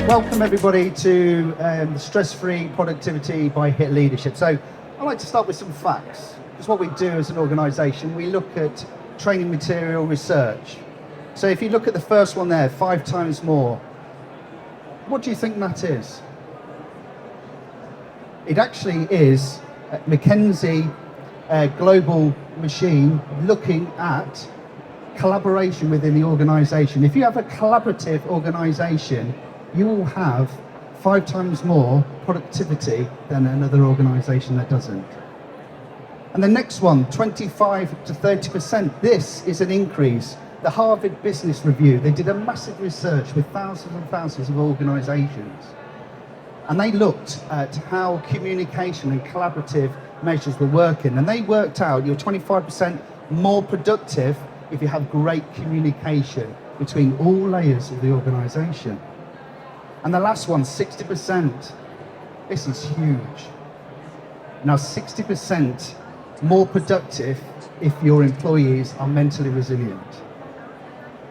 Welcome everybody to Stress-Free Productivity by HIT Leadership. So I'd like to start with some facts. Because what we do as an organisation, we look at training material research. So if you look at the first one there, 5 times more, what do you think that is? It actually is a McKinsey global machine looking at collaboration within the organisation. If you have a collaborative organisation, you will have 5 times more productivity than another organisation that doesn't. And the next one, 25 to 30%. This is an increase. The Harvard Business Review, they did a massive research with thousands and thousands of organisations. And they looked at how communication and collaborative measures were working. And they worked out you're 25% more productive if you have great communication between all layers of the organisation. And the last one, 60%. This is huge. Now, 60% more productive if your employees are mentally resilient.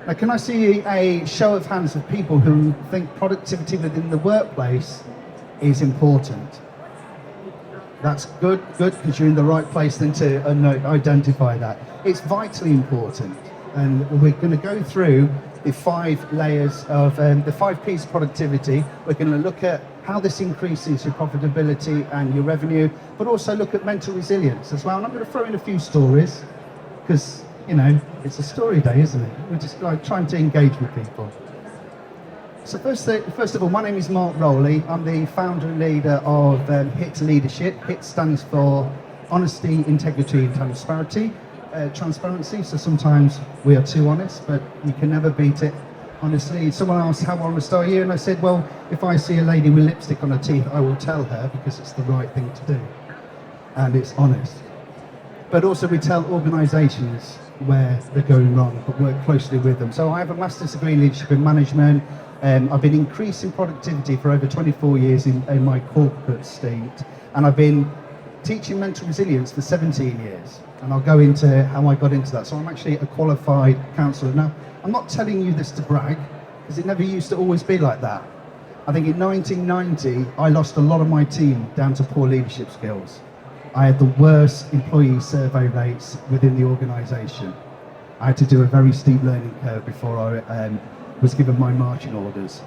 Now, can I see a show of hands of people who think productivity within the workplace is important? That's good, because you're in the right place then to identify that. It's vitally important. And we're going to go through the 5 layers of the 5 P's of productivity. We're going to look at how this increases your profitability and your revenue, but also look at mental resilience as well. And I'm going to throw in a few stories because, you know, it's a story day, isn't it? We're just like trying to engage with people. So first of all, my name is Marc Rowley. I'm the founder and leader of HIT Leadership. HIT stands for Honesty, Integrity and Transparency. So sometimes we are too honest, but you can never beat it. Honestly, someone asked, how honest are you? And I said, well, if I see a lady with lipstick on her teeth, I will tell her because it's the right thing to do. And it's honest. But also we tell organisations where they're going wrong, but work closely with them. So I have a master's degree in leadership and management. I've been increasing productivity for over 24 years in my corporate state. And I've been teaching mental resilience for 17 years. And I'll go into how I got into that. So I'm actually a qualified counsellor. Now, I'm not telling you this to brag, because it never used to always be like that. I think in 1990, I lost a lot of my team down to poor leadership skills. I had the worst employee survey rates within the organisation. I had to do a very steep learning curve before I was given my marching orders.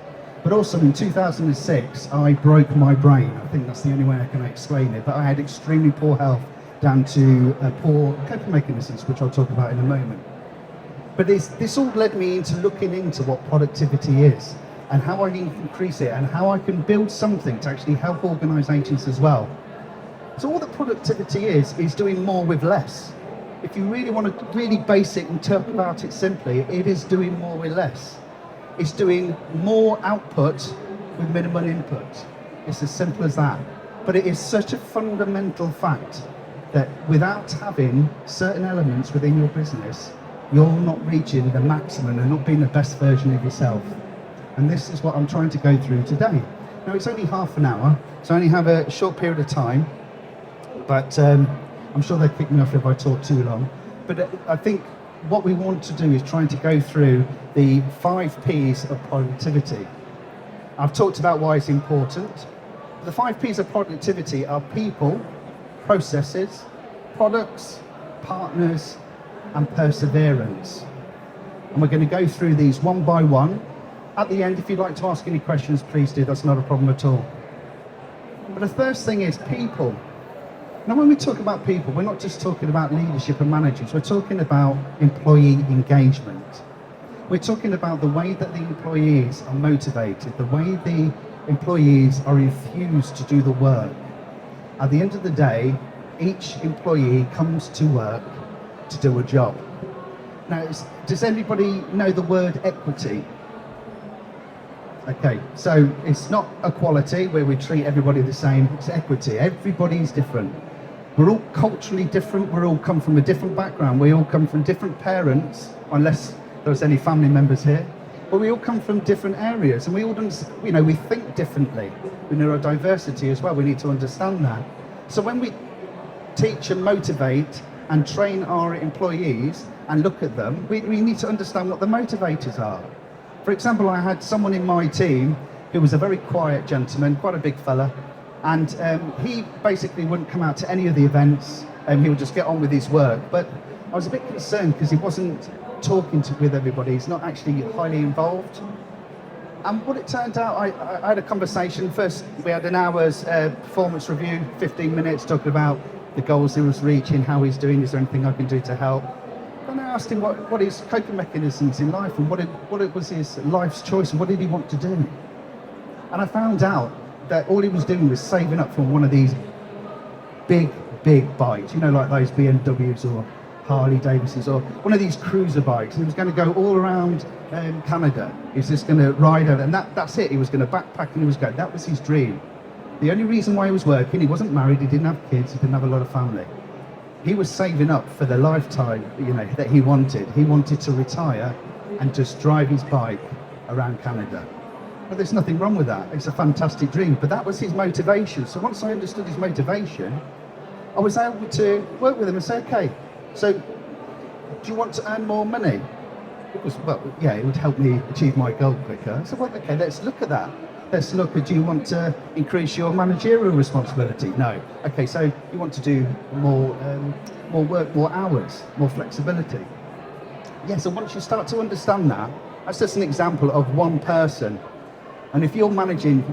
But also in 2006, I broke my brain. I think that's the only way I can explain it. But I had extremely poor health down to poor coping mechanisms, which I'll talk about in a moment. But this all led me into looking into what productivity is and how I can increase it and how I can build something to actually help organisations as well. So all that productivity is doing more with less. If you really want to really base it and talk about it simply, it is doing more with less. It's doing more output with minimal input. It's as simple as that. But it is such a fundamental fact that without having certain elements within your business, you're not reaching the maximum and not being the best version of yourself. And this is what I'm trying to go through today. Now, it's only half an hour, so I only have a short period of time, but I'm sure they'll kick me off if I talk too long. But I think what we want to do is trying to go through the 5 P's of productivity. I've talked about why it's important. The 5 P's of productivity are people, processes, products, partners, and perseverance. And we're going to go through these one by one. At the end, if you'd like to ask any questions, please do. That's not a problem at all. But the first thing is people. Now, when we talk about people, we're not just talking about leadership and managers. We're talking about employee engagement. We're talking about the way that the employees are motivated, the way the employees are infused to do the work. At the end of the day, each employee comes to work to do a job. Now, does anybody know the word equity? Okay, so it's not equality where we treat everybody the same, it's equity. Everybody's different. We're all culturally different, we all come from a different background, we all come from different parents, unless there's any family members here, but we all come from different areas and we all, we think differently. We know our diversity as well, we need to understand that. So when we teach and motivate and train our employees and look at them, we need to understand what the motivators are. For example, I had someone in my team who was a very quiet gentleman, quite a big fella, and he basically wouldn't come out to any of the events, and he would just get on with his work. But I was a bit concerned because he wasn't talking with everybody. He's not actually highly involved. And what it turned out, I had a conversation. First, we had an hour's performance review, 15 minutes, talking about the goals he was reaching, how he's doing, is there anything I can do to help? Then I asked him what his coping mechanisms in life and what it was his life's choice and what did he want to do. And I found out that all he was doing was saving up for one of these big bikes, you know, like those BMWs or Harley Davidsons or one of these cruiser bikes. And he was going to go all around Canada. He was just going to ride over, and that's it. He was going to backpack and he was going. That was his dream. The only reason why he was working, he wasn't married, he didn't have kids, he didn't have a lot of family. He was saving up for the lifetime, you know, that he wanted. He wanted to retire and just drive his bike around Canada. But there's nothing wrong with that. It's a fantastic dream. But that was his motivation. So once I understood his motivation, I was able to work with him and say, okay, so do you want to earn more money? Because, well, yeah, it would help me achieve my goal quicker. So, well, okay, let's look at that. Let's look at, do you want to increase your managerial responsibility? No. Okay, so you want to do more work, more hours, more flexibility. Yeah, so once you start to understand that, that's just an example of one person. And if you're managing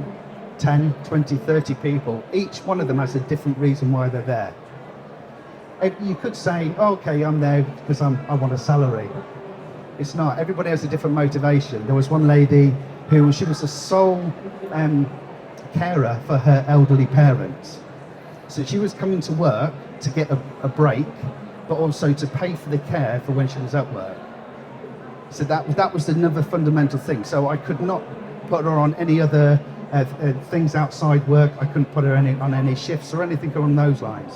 10, 20, 30 people, each one of them has a different reason why they're there. You could say, oh, okay, I'm there because I want a salary. It's not. Everybody has a different motivation. There was one lady she was the sole carer for her elderly parents. So she was coming to work to get a break, but also to pay for the care for when she was at work. So that was another fundamental thing. So I could not put her on any other things outside work. I couldn't put her on any shifts or anything along those lines.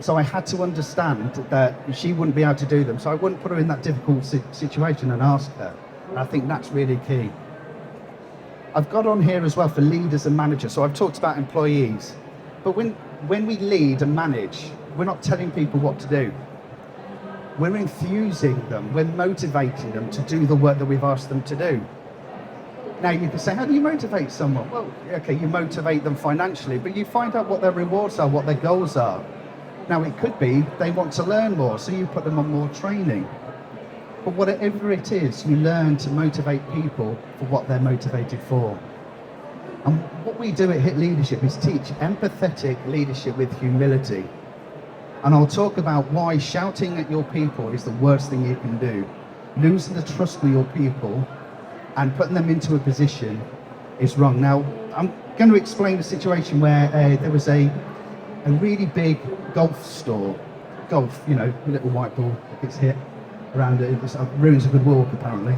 So I had to understand that she wouldn't be able to do them. So I wouldn't put her in that difficult situation and ask her. And I think that's really key. I've got on here as well for leaders and managers. So I've talked about employees. But when we lead and manage, we're not telling people what to do. We're infusing them. We're motivating them to do the work that we've asked them to do. Now you can say, how do you motivate someone? Well, okay, you motivate them financially, but you find out what their rewards are, what their goals are. Now it could be they want to learn more, so you put them on more training. But whatever it is, you learn to motivate people for what they're motivated for. And what we do at HIT Leadership is teach empathetic leadership with humility. And I'll talk about why shouting at your people is the worst thing you can do. Losing the trust with your people and putting them into a position is wrong. Now, I'm going to explain a situation where there was a really big golf store. Golf, you know, a little white ball that gets hit around it. It ruins a good walk, apparently.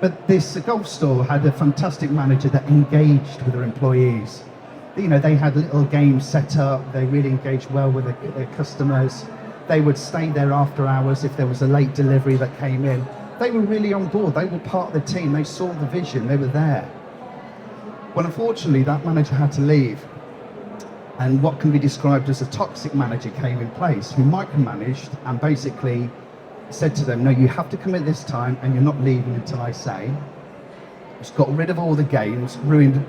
But this golf store had a fantastic manager that engaged with their employees. You know, they had little games set up. They really engaged well with their customers. They would stay there after hours if there was a late delivery that came in. They were really on board. They were part of the team. They saw the vision. They were there. Well, unfortunately, that manager had to leave. And what can be described as a toxic manager came in place, who micromanaged and basically said to them, no, you have to come at this time and you're not leaving until I say. Just got rid of all the games, ruined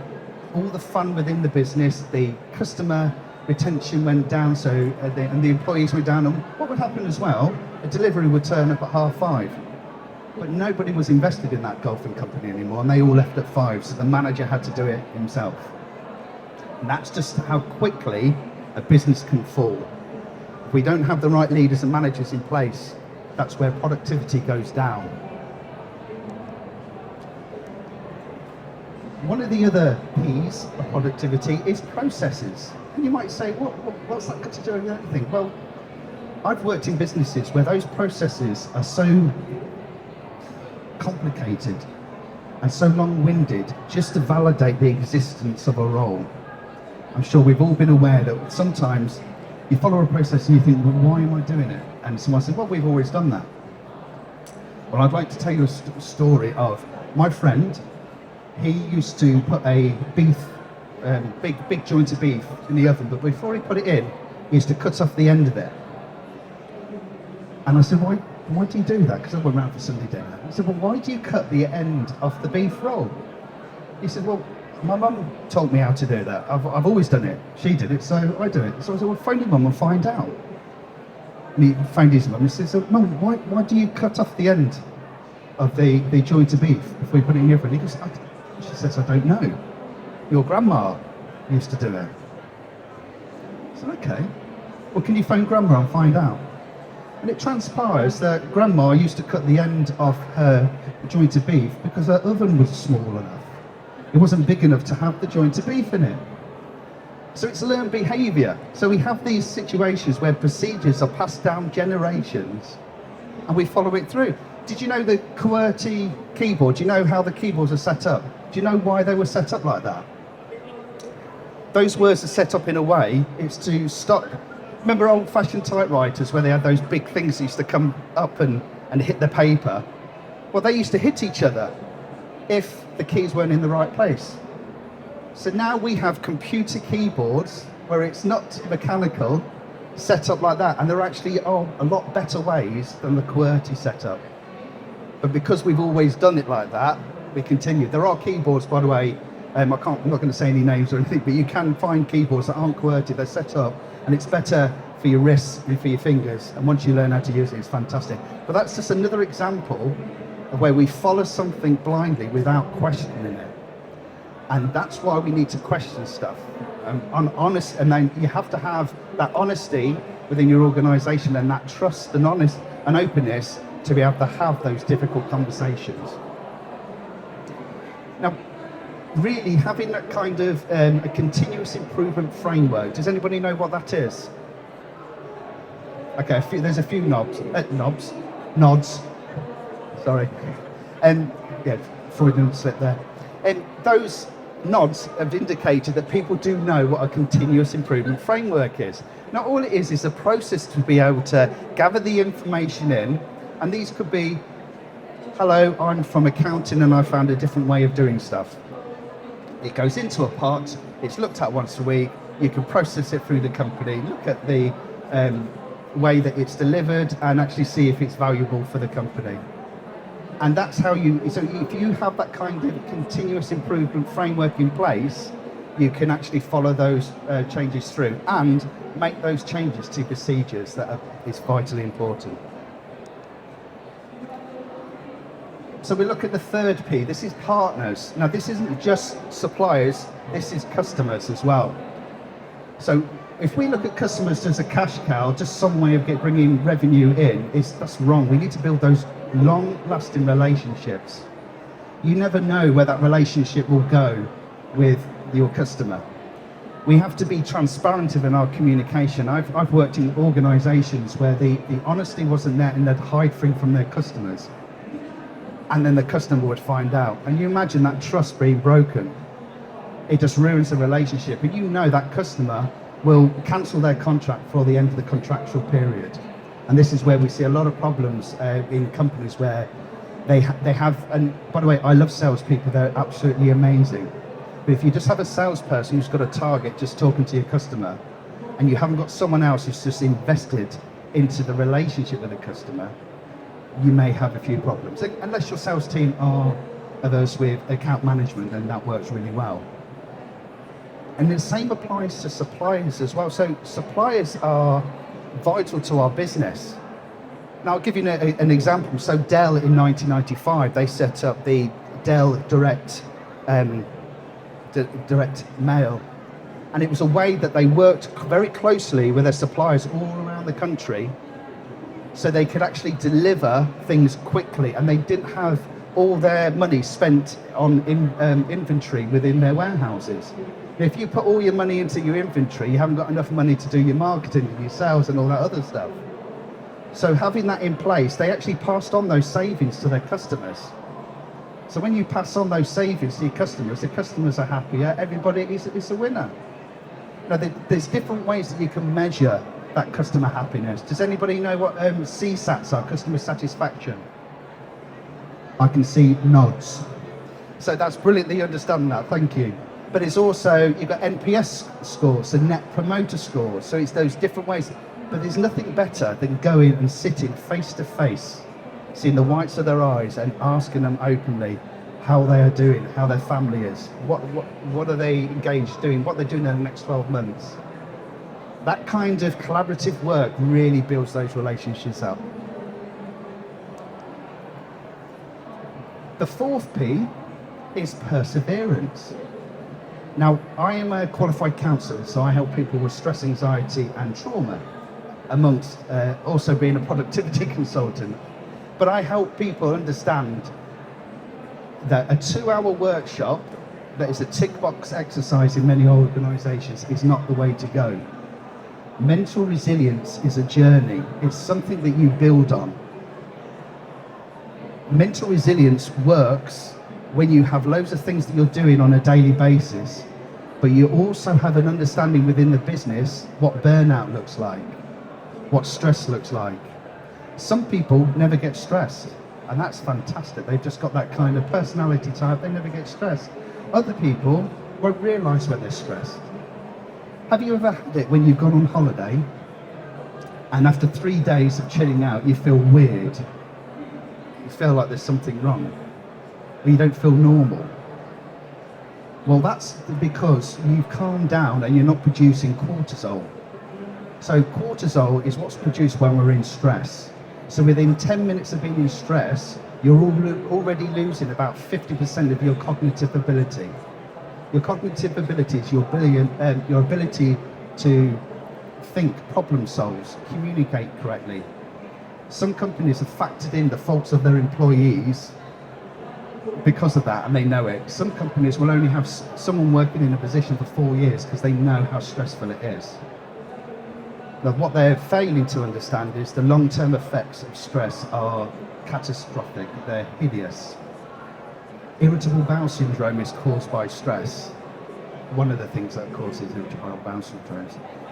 all the fun within the business, the customer retention went down, and the employees went down. And what would happen as well, a delivery would turn up at 5:30. But nobody was invested in that golfing company anymore, and they all left at 5, so the manager had to do it himself. And that's just how quickly a business can fall. If we don't have the right leaders and managers in place, that's where productivity goes down. One of the other P's of productivity is processes. And you might say, what's that got to do with anything? Well, I've worked in businesses where those processes are so complicated and so long-winded just to validate the existence of a role. I'm sure we've all been aware that sometimes you follow a process and you think, well, why am I doing it? And someone says, well, we've always done that. Well, I'd like to tell you a story of my friend. He used to put a beef, big joint of beef in the oven, but before he put it in, he used to cut off the end of it. And I said, why do you do that? Because I went round for Sunday dinner. I said, well, why do you cut the end off the beef roll? He said, well, my mum taught me how to do that. I've always done it. She did it, so I do it. So I said, well, phone your mum and find out. And he phoned his mum and says, Mum, why do you cut off the end of the joint of beef before you put it in the oven? He goes, she says, I don't know. Your grandma used to do it. I said, okay. Well, can you phone grandma and find out? And it transpires that grandma used to cut the end of her joint of beef because her oven was small enough. It wasn't big enough to have the joint of beef in it. So it's learned behaviour. So we have these situations where procedures are passed down generations and we follow it through. Did you know the QWERTY keyboard? Do you know how the keyboards are set up? Do you know why they were set up like that? Those words are set up in a way, it's to stop. Remember old-fashioned typewriters where they had those big things that used to come up and hit the paper? Well, they used to hit each other if the keys weren't in the right place. So now we have computer keyboards where it's not mechanical, set up like that, and there actually are a lot better ways than the QWERTY setup. But because we've always done it like that, we continue. There are keyboards, by the way, I'm not going to say any names or anything, but you can find keyboards that aren't QWERTY, they're set up, and it's better for your wrists and for your fingers, and once you learn how to use it, it's fantastic. But that's just another example of where we follow something blindly without questioning it. And that's why we need to question stuff. Honest, and then you have to have that honesty within your organisation and that trust and openness to be able to have those difficult conversations. Now, really having that kind of a continuous improvement framework. Does anybody know what that is? Okay, there's a few nods. Sorry, yeah, Freudian slip there. And those nods have indicated that people do know what a continuous improvement framework is. Now, all it is a process to be able to gather the information in, and these could be, hello, I'm from accounting and I found a different way of doing stuff. It goes into a pot, it's looked at once a week, you can process it through the company, look at the way that it's delivered and actually see if it's valuable for the company. And that's how so if you have that kind of continuous improvement framework in place, you can actually follow those changes through and make those changes to procedures that is vitally important. So we look at the third P, this is partners. Now this isn't just suppliers, this is customers as well. So if we look at customers as a cash cow, just some way of bringing revenue in, that's wrong. We need to build those long-lasting relationships. You never know where that relationship will go with your customer. We have to be transparent in our communication. I've worked in organisations where the honesty wasn't there and they'd hide things from their customers. And then the customer would find out. And you imagine that trust being broken. It just ruins the relationship. And you know that customer will cancel their contract before the end of the contractual period. And this is where we see a lot of problems in companies where they have, and by the way, I love salespeople, they're absolutely amazing. But if you just have a salesperson who's got a target just talking to your customer, and you haven't got someone else who's just invested into the relationship with the customer, you may have a few problems. Unless your sales team are averse with account management, then that works really well. And the same applies to suppliers as well. So suppliers are vital to our business. Now I'll give you an example. So Dell in 1995, they set up the Dell Direct Mail. And it was a way that they worked very closely with their suppliers all around the country so they could actually deliver things quickly, and they didn't have all their money spent on inventory within their warehouses. If you put all your money into your inventory, you haven't got enough money to do your marketing and your sales and all that other stuff. So having that in place, they actually passed on those savings to their customers. So when you pass on those savings to your customers, the customers are happier, everybody is a winner. Now there's different ways that you can measure that customer happiness. Does anybody know what CSATs are, customer satisfaction? I can see nods. So that's brilliant that you understand that, thank you. But it's also, you've got NPS scores, so net promoter scores. So it's those different ways. But there's nothing better than going and sitting face to face, seeing the whites of their eyes and asking them openly, how they are doing, how their family is, what are they engaged doing, what they're doing in the next 12 months. That kind of collaborative work really builds those relationships up. The fourth P is perseverance. Now, I am a qualified counsellor, so I help people with stress, anxiety and trauma, amongst also being a productivity consultant. But I help people understand that a 2-hour workshop that is a tick box exercise in many organisations is not the way to go. Mental resilience is a journey. It's something that you build on. Mental resilience works when you have loads of things that you're doing on a daily basis, but you also have an understanding within the business what burnout looks like, what stress looks like. Some people never get stressed, and that's fantastic. They've just got that kind of personality type, they never get stressed. Other people won't realise when they're stressed. Have you ever had it when you've gone on holiday and after 3 days of chilling out you feel weird? You feel like there's something wrong, or you don't feel normal? Well, that's because you've calmed down and you're not producing cortisol. So cortisol is what's produced when we're in stress. So within 10 minutes of being in stress, you're already losing about 50% of your cognitive ability. Your cognitive ability is your ability to think, problem solve, communicate correctly. Some companies have factored in the faults of their employees because of that, and they know it. Some companies will only have someone working in a position for 4 years because they know how stressful it is. But what they're failing to understand is the long-term effects of stress are catastrophic, they're hideous. Irritable bowel syndrome is caused by stress. One of the things that causes irritable bowel syndrome.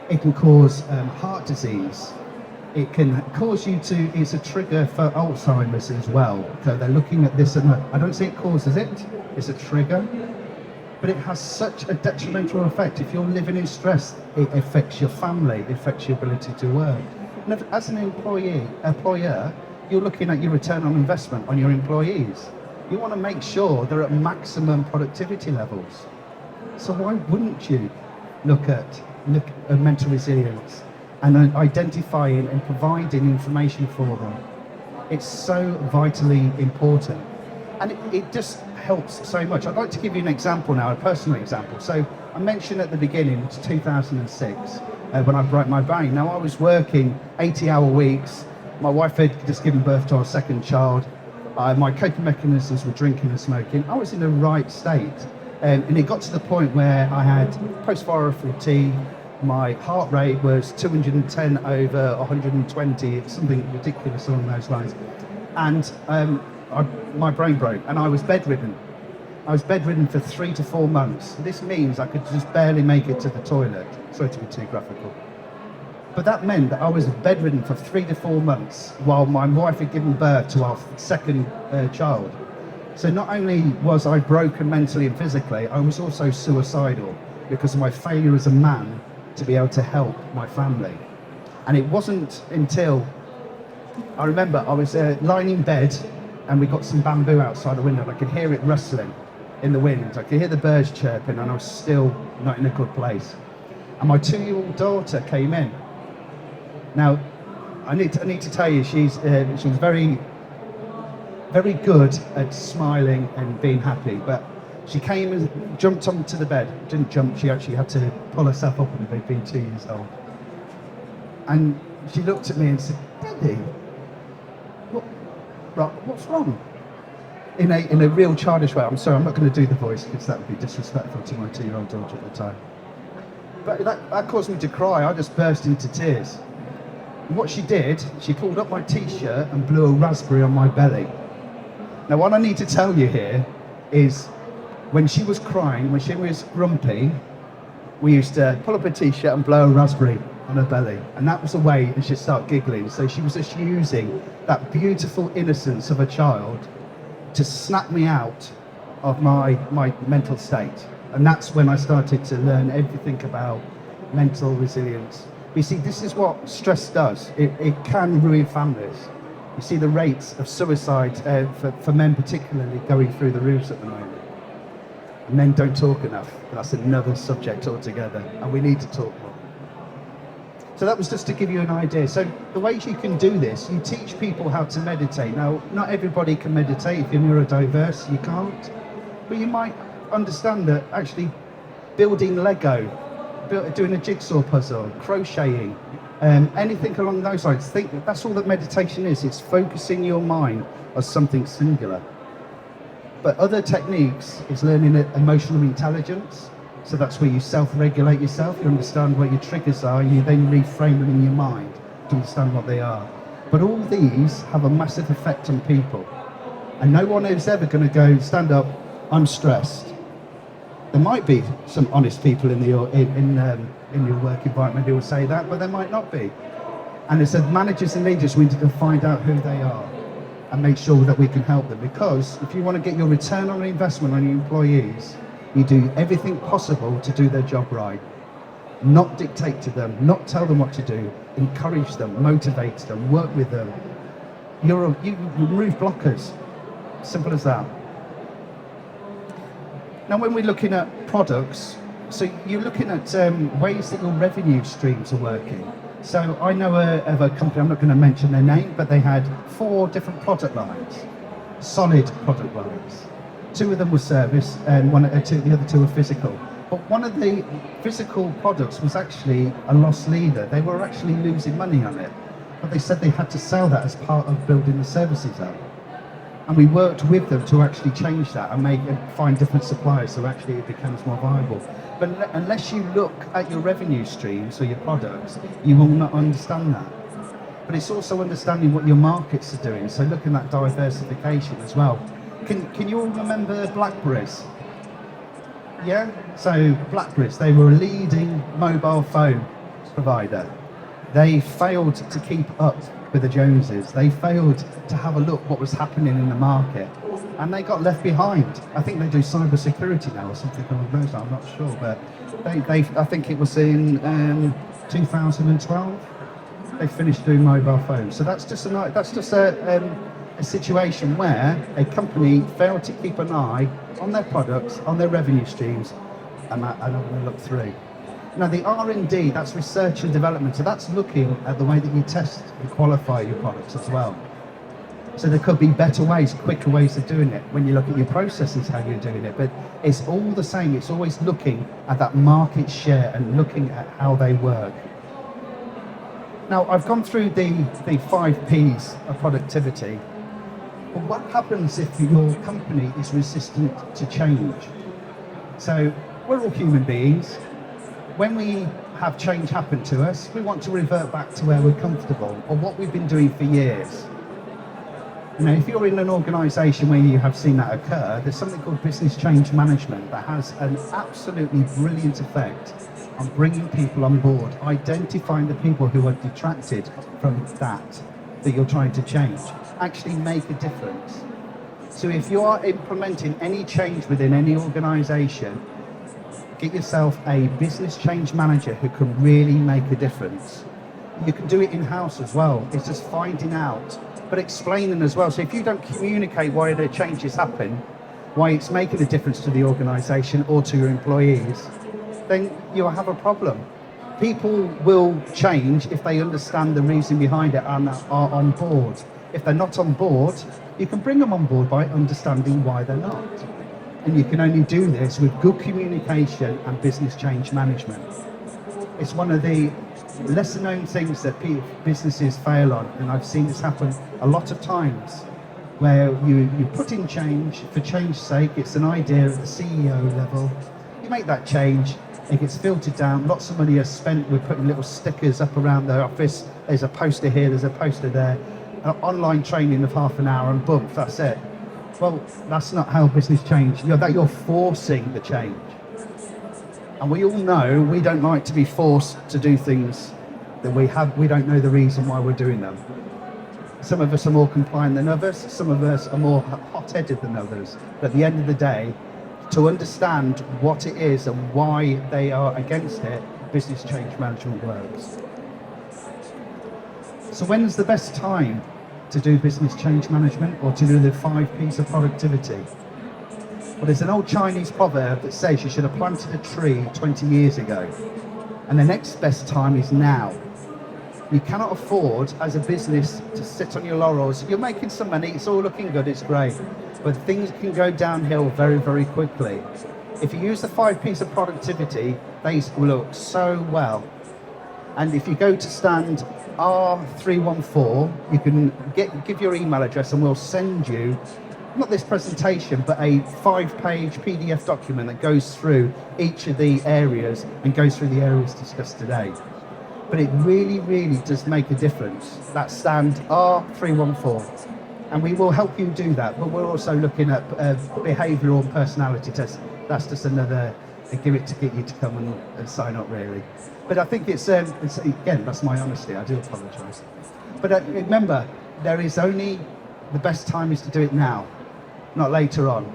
It can cause heart disease. It can cause you to, it's a trigger for Alzheimer's as well. So they're looking at this, and I don't say it causes it, it's a trigger, but it has such a detrimental effect. If you're living in stress, it affects your family, it affects your ability to work. And as an employer, you're looking at your return on investment on your employees. You want to make sure they're at maximum productivity levels. So why wouldn't you look at mental resilience and identifying and providing information for them? It's so vitally important, and it just helps so much. I'd like to give you an example now, a personal example. So I mentioned at the beginning, it's 2006, when I broke my bone. Now I was working 80-hour weeks. My wife had just given birth to our second child. My coping mechanisms were drinking and smoking. I was in the right state. And it got to the point where I had post-viral fatigue. My heart rate was 210 over 120, something ridiculous along those lines. And my brain broke, and I was bedridden. I was bedridden for 3 to 4 months. This means I could just barely make it to the toilet. Sorry to be too graphical. But that meant that I was bedridden for 3 to 4 months while my wife had given birth to our second child. So not only was I broken mentally and physically, I was also suicidal because of my failure as a man to be able to help my family. And it wasn't until, I remember I was lying in bed and we got some bamboo outside the window and I could hear it rustling in the wind. I could hear the birds chirping and I was still not in a good place. And my 2-year-old daughter came in. Now, I need to tell you, she was very, very good at smiling and being happy, but she came and jumped onto the bed. Didn't jump, she actually had to pull herself up a bit, being 2 years old. And she looked at me and said, "Daddy, what's wrong?" In a real childish way. I'm sorry, I'm not going to do the voice because that would be disrespectful to my 2-year-old daughter at the time. But that caused me to cry. I just burst into tears. And what she did, she pulled up my t-shirt and blew a raspberry on my belly. Now what I need to tell you here is when she was crying, when she was grumpy, we used to pull up a t-shirt and blow a raspberry on her belly. And that was the way that she'd start giggling. So she was just using that beautiful innocence of a child to snap me out of my mental state. And that's when I started to learn everything about mental resilience. You see, this is what stress does. It can ruin families. You see the rates of suicide for men particularly going through the roofs at the moment. Men don't talk enough. That's another subject altogether, and we need to talk more. So that was just to give you an idea. So the ways you can do this, you teach people how to meditate. Now, not everybody can meditate. If you're neurodiverse, you can't. But you might understand that actually building Lego, doing a jigsaw puzzle, crocheting, anything along those lines. Think that's all that meditation is. It's focusing your mind on something singular. But other techniques is learning emotional intelligence. So that's where you self-regulate yourself, you understand what your triggers are, and you then reframe them in your mind to understand what they are. But all these have a massive effect on people. And no one is ever going to go, stand up, I'm stressed. There might be some honest people in your work environment who will say that, but there might not be. And as managers and leaders, we need to find out who they are and make sure that we can help them. Because if you want to get your return on investment on your employees, you do everything possible to do their job right. Not dictate to them, not tell them what to do, encourage them, motivate them, work with them. You remove blockers, simple as that. Now when we're looking at products, so you're looking at ways that your revenue streams are working. So I know of a company, I'm not going to mention their name, but they had 4 different product lines, solid product lines. 2 of them were service and the other 2 were physical. But one of the physical products was actually a loss leader. They were actually losing money on it. But they said they had to sell that as part of building the services up. And we worked with them to actually change that and find different suppliers so actually it becomes more viable. But unless you look at your revenue streams or your products, you will not understand that. But it's also understanding what your markets are doing. So looking at diversification as well. Can you all remember Blackberries? Yeah? So Blackberries, they were a leading mobile phone provider. They failed to keep up with the Joneses. They failed to have a look what was happening in the market. And they got left behind. I think they do cyber security now or something along those lines, I'm not sure. But I think it was in 2012, they finished doing mobile phones. So that's just a situation where a company failed to keep an eye on their products, on their revenue streams, and I'm going to look through. Now the R&D, that's research and development, so that's looking at the way that you test and qualify your products as well. So there could be better ways, quicker ways of doing it when you look at your processes, how you're doing it, but it's all the same. It's always looking at that market share and looking at how they work. Now I've gone through the 5 Ps of productivity. But what happens if your company is resistant to change? So we're all human beings. When we have change happen to us, we want to revert back to where we're comfortable or what we've been doing for years. You know, if you're in an organisation where you have seen that occur, there's something called business change management that has an absolutely brilliant effect on bringing people on board, identifying the people who are detracted from that you're trying to change, actually make a difference. So if you are implementing any change within any organisation, get yourself a business change manager who can really make a difference. You can do it in-house as well. It's just finding out, but explaining as well. So if you don't communicate why the changes happen, why it's making a difference to the organisation or to your employees, then you'll have a problem. People will change if they understand the reason behind it and are on board. If they're not on board, you can bring them on board by understanding why they're not. And you can only do this with good communication and business change management. It's one of the lesser known things that businesses fail on, and I've seen this happen a lot of times, where you put in change for change's sake. It's an idea at the CEO level. You make that change, it gets filtered down, lots of money is spent with putting little stickers up around the office. There's a poster here, there's a poster there, online training of half an hour and boom, that's it. Well, that's not how business change, you're forcing the change. And we all know we don't like to be forced to do things that we don't know the reason why we're doing them. Some of us are more compliant than others, some of us are more hot-headed than others. But at the end of the day, to understand what it is and why they are against it, business change management works. So when's the best time to do business change management or to do the 5 P's of productivity. Well, there's an old Chinese proverb that says you should have planted a tree 20 years ago, and the next best time is now. You cannot afford, as a business, to sit on your laurels. You're making some money, it's all looking good, it's great, but things can go downhill very, very quickly. If you use the 5 P's of productivity, they look so well. And if you go to stand R314, you can give your email address and we'll send you, not this presentation, but a 5-page PDF document that goes through each of the areas and goes through the areas discussed today. But it really, really does make a difference. That's stand R314. And we will help you do that, but we're also looking at behavioural and personality tests. That's just another gimmick to get you to come and sign up, really. But I think it's again, that's my honesty, I do apologise. But remember, there is only, the best time is to do it now, not later on.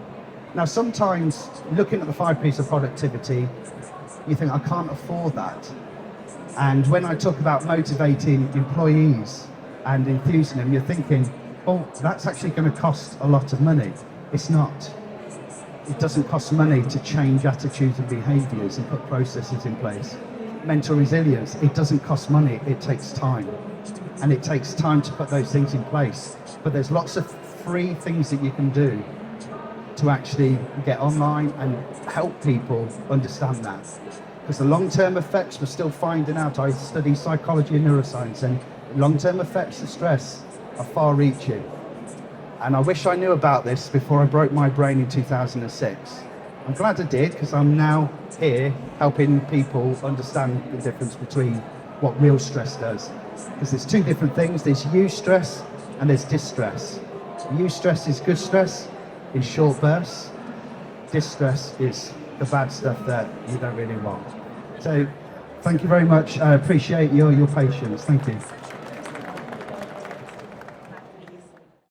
Now, sometimes looking at the 5 P's of productivity, you think, I can't afford that. And when I talk about motivating employees and enthusing them, you're thinking, oh, that's actually going to cost a lot of money. It's not. It doesn't cost money to change attitudes and behaviours and put processes in place. Mental resilience, it doesn't cost money, it takes time. And it takes time to put those things in place. But there's lots of free things that you can do to actually get online and help people understand that. Because the long-term effects, we're still finding out. I study psychology and neuroscience, and long-term effects of stress are far-reaching. And I wish I knew about this before I broke my brain in 2006. I'm glad I did, because I'm now here helping people understand the difference between what real stress does. Because there's 2 different things. There's eustress and there's distress. Eustress is good stress in short bursts. Distress is the bad stuff that you don't really want. So thank you very much. I appreciate your patience. Thank you.